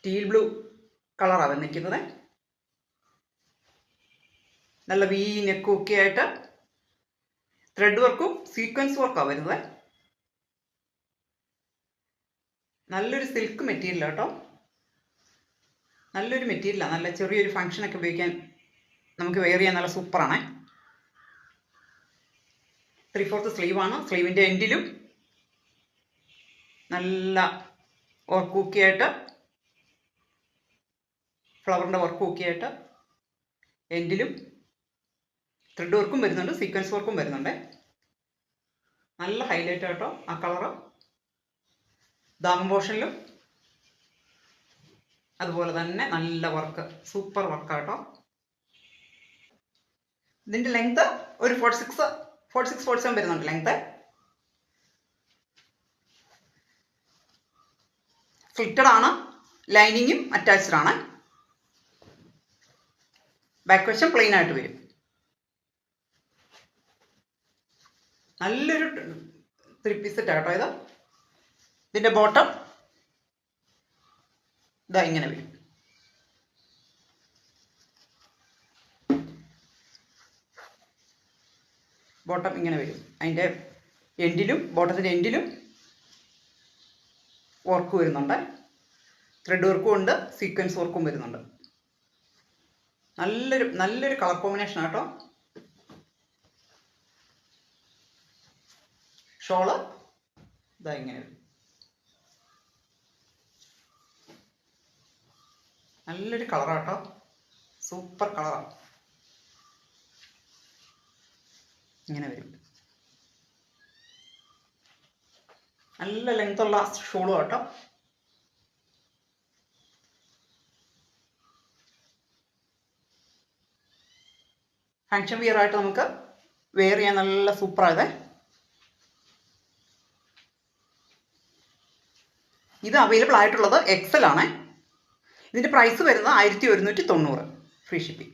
Teal blue കളറാണ് വന്നിരിക്കുന്നത്. നല്ല വി നെക്കും ഒക്കെ ആയിട്ട് ത്രെഡ് വർക്കും സീക്വൻസ് വർക്കാണ് വരുന്നത്. നല്ലൊരു സിൽക്ക് മെറ്റീരിയൽ കേട്ടോ. നല്ലൊരു മെറ്റീരിയലാണ്. നല്ല ചെറിയൊരു ഫംഗ്ഷനൊക്കെ ഉപയോഗിക്കാൻ നമുക്ക് വെയർ ചെയ്യാൻ നല്ല സൂപ്പറാണ്. 3/4 സ്ലീവാണ്. സ്ലീവിൻ്റെ എൻഡിലും നല്ല വർക്ക് കൂക്കിയായിട്ട് ഫ്ലവറിൻ്റെ വർക്ക് കൂക്കിയായിട്ട് എൻഡിലും ത്രെഡ് വർക്കും വരുന്നുണ്ട്, സീക്വൻസ് വർക്കും വരുന്നുണ്ട്. നല്ല ഹൈലൈറ്റ് കേട്ടോ ആ കളറ്. ദാമൻ പോർഷനിലും അതുപോലെ തന്നെ നല്ല വർക്ക്, സൂപ്പർ വർക്കാട്ടോ. ഇതിൻ്റെ ലെങ്ത് ഒരു 46-47 വരുന്നുണ്ട് ലെങ്ത്. സ്ലിറ്റഡ് ആണ്. ലൈനിങ്ങും അറ്റാച്ച്ഡ് ആണ്. ബാക്ക് വശം പ്ലെയിൻ ആയിട്ട് വരും. നല്ലൊരു 3 പീസ് സെറ്റ് ആട്ടോ ഇത്. ഇതിൻ്റെ ബോട്ടം ഇതാ ഇങ്ങനെ വരും. ബോട്ടം ഇങ്ങനെ വരും. അതിൻ്റെ എൻഡിലും ബോട്ടത്തിൻ്റെ എൻഡിലും വർക്ക് വരുന്നുണ്ട്. ത്രെഡ് വർക്കും ഉണ്ട്, സീക്വൻസ് വർക്കും വരുന്നുണ്ട്. നല്ലൊരു കളർ കോമ്പിനേഷൻ ആട്ടോ. ഷോള് ഇതാ ഇങ്ങനെ വരും. നല്ലൊരു കളറാട്ടോ, സൂപ്പർ കളറാണ്. ഇങ്ങനെ വരും. നല്ല ലെങ്ത്തുള്ള ഷോളും കേട്ടോ. ഫങ്ഷൻ വിയർ ആയിട്ട് നമുക്ക് വെയർ ചെയ്യാൻ നല്ല സൂപ്പറായത്. ഇത് അവൈലബിൾ ആയിട്ടുള്ളത് XL ആണ്. ഇതിൻ്റെ പ്രൈസ് വരുന്നത് 1190 ഫ്രീ ഷിപ്പിംഗ്.